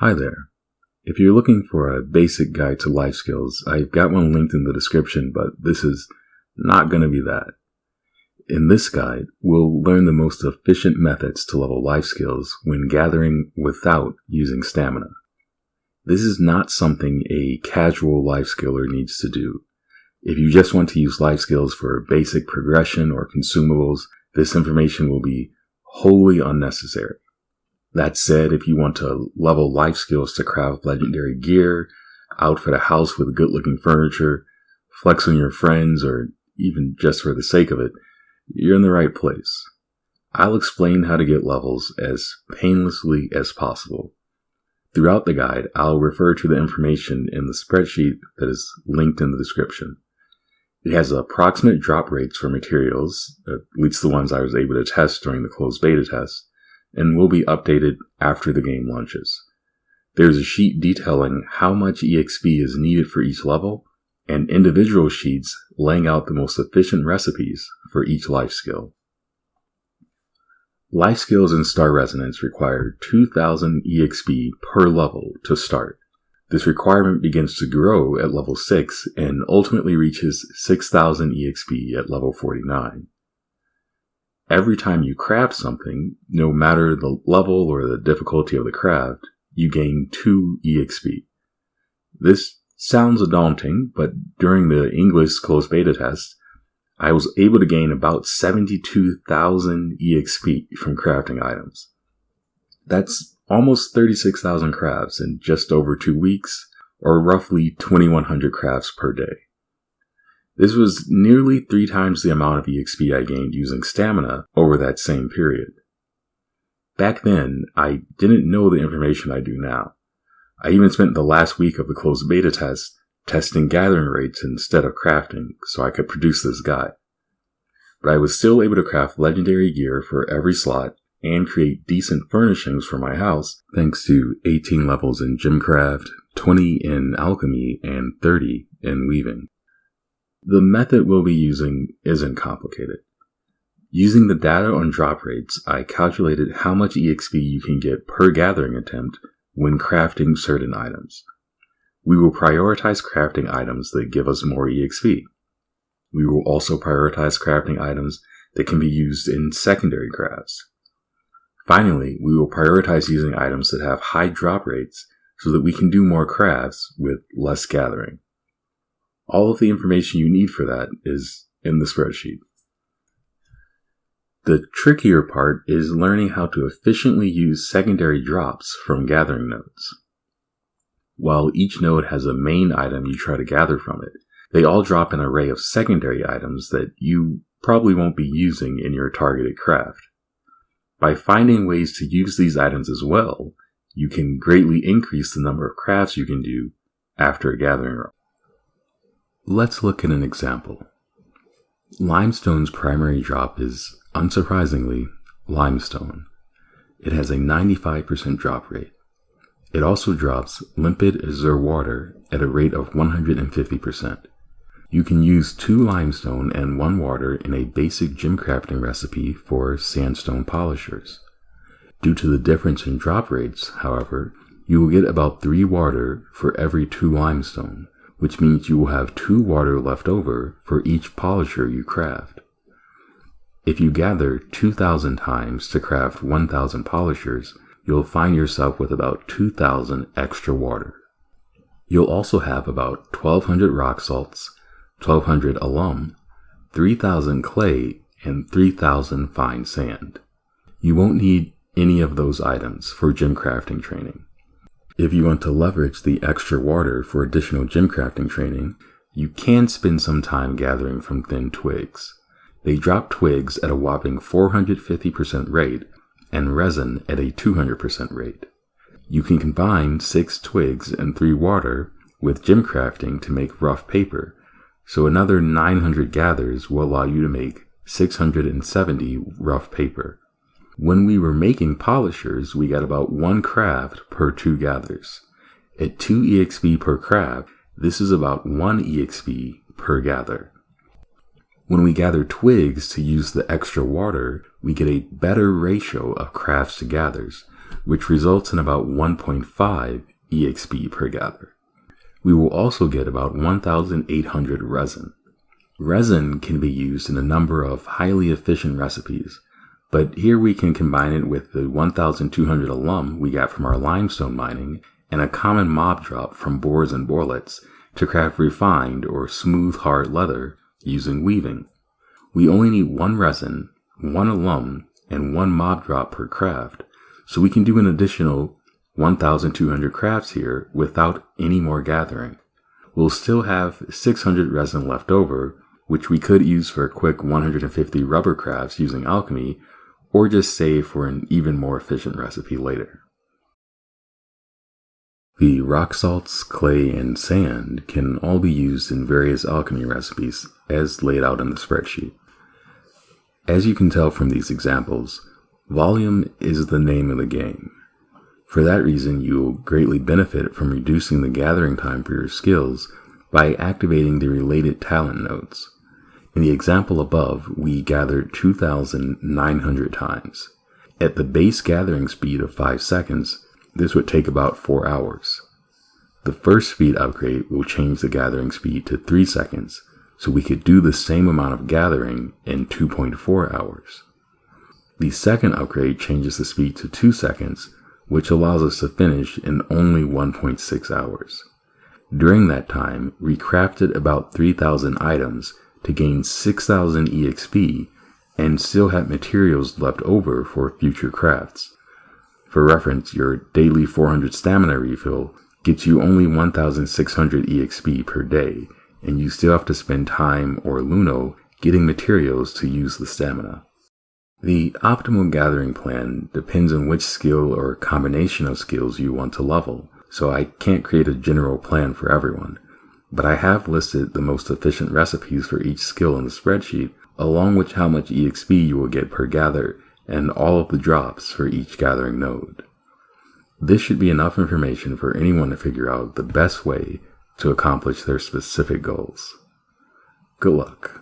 Hi there. If you're looking for a basic guide to life skills, I've got one linked in the description, but this is not going to be that. In this guide, we'll learn the most efficient methods to level life skills when gathering without using stamina. This is not something a casual life skiller needs to do. If you just want to use life skills for basic progression or consumables, this information will be wholly unnecessary. That said, if you want to level life skills to craft legendary gear, outfit a house with good-looking furniture, flex on your friends, or even just for the sake of it, you're in the right place. I'll explain how to get levels as painlessly as possible. Throughout the guide, I'll refer to the information in the spreadsheet that is linked in the description. It has approximate drop rates for materials, at least the ones I was able to test during the closed beta test, and will be updated after the game launches. There's a sheet detailing how much EXP is needed for each level, and individual sheets laying out the most efficient recipes for each life skill. Life skills in Star Resonance require 2,000 EXP per level to start. This requirement begins to grow at level 6 and ultimately reaches 6,000 EXP at level 49. Every time you craft something, no matter the level or the difficulty of the craft, you gain 2 EXP. This sounds daunting, but during the English closed beta test, I was able to gain about 72,000 EXP from crafting items. That's almost 36,000 crafts in just over 2 weeks, or roughly 2,100 crafts per day. This was nearly 3 times the amount of EXP I gained using stamina over that same period. Back then, I didn't know the information I do now. I even spent the last week of the closed beta test testing gathering rates instead of crafting so I could produce this guide. But I was still able to craft legendary gear for every slot and create decent furnishings for my house thanks to 18 levels in Gemcraft, 20 in alchemy, and 30 in weaving. The method we'll be using isn't complicated. Using the data on drop rates, I calculated how much EXP you can get per gathering attempt when crafting certain items. We will prioritize crafting items that give us more EXP. We will also prioritize crafting items that can be used in secondary crafts. Finally, we will prioritize using items that have high drop rates so that we can do more crafts with less gathering. All of the information you need for that is in the spreadsheet. The trickier part is learning how to efficiently use secondary drops from gathering nodes. While each node has a main item you try to gather from it, they all drop an array of secondary items that you probably won't be using in your targeted craft. By finding ways to use these items as well, you can greatly increase the number of crafts you can do after a gathering run. Let's look at an example. Limestone's primary drop is, unsurprisingly, limestone. It has a 95% drop rate. It also drops limpid azure water at a rate of 150%. You can use 2 limestone and 1 water in a basic gemcrafting recipe for sandstone polishers. Due to the difference in drop rates, however, you will get about 3 water for every 2 limestone, which means you will have 2 water left over for each polisher you craft. If you gather 2,000 times to craft 1,000 polishers, you'll find yourself with about 2,000 extra water. You'll also have about 1,200 rock salts, 1,200 alum, 3,000 clay, and 3,000 fine sand. You won't need any of those items for gem crafting training. If you want to leverage the extra water for additional gem crafting training, you can spend some time gathering from thin twigs. They drop twigs at a whopping 450% rate and resin at a 200% rate. You can combine 6 twigs and 3 water with gem crafting to make rough paper, so another 900 gathers will allow you to make 670 rough paper. When we were making polishers, we got about 1 craft per 2 gathers. At 2 EXP per craft, this is about 1 EXP per gather. When we gather twigs to use the extra water, we get a better ratio of crafts to gathers, which results in about 1.5 EXP per gather. We will also get about 1,800 resin. Resin can be used in a number of highly efficient recipes, but here we can combine it with the 1,200 alum we got from our limestone mining and a common mob drop from boars and borlets to craft refined or smooth hard leather using weaving. We only need one resin, one alum, and one mob drop per craft, so we can do an additional 1,200 crafts here without any more gathering. We'll still have 600 resin left over, which we could use for a quick 150 rubber crafts using alchemy, or just save for an even more efficient recipe later. The rock salts, clay, and sand can all be used in various alchemy recipes as laid out in the spreadsheet. As you can tell from these examples, volume is the name of the game. For that reason, you will greatly benefit from reducing the gathering time for your skills by activating the related talent nodes. In the example above, we gathered 2,900 times. At the base gathering speed of 5 seconds, this would take about 4 hours. The first speed upgrade will change the gathering speed to 3 seconds, so we could do the same amount of gathering in 2.4 hours. The second upgrade changes the speed to 2 seconds, which allows us to finish in only 1.6 hours. During that time, we crafted about 3,000 items to gain 6,000 EXP and still had materials left over for future crafts. For reference, your daily 400 stamina refill gets you only 1,600 EXP per day, and you still have to spend time or luno getting materials to use the stamina. The optimal gathering plan depends on which skill or combination of skills you want to level, so I can't create a general plan for everyone, but I have listed the most efficient recipes for each skill in the spreadsheet, along with how much EXP you will get per gather and all of the drops for each gathering node. This should be enough information for anyone to figure out the best way to accomplish their specific goals. Good luck.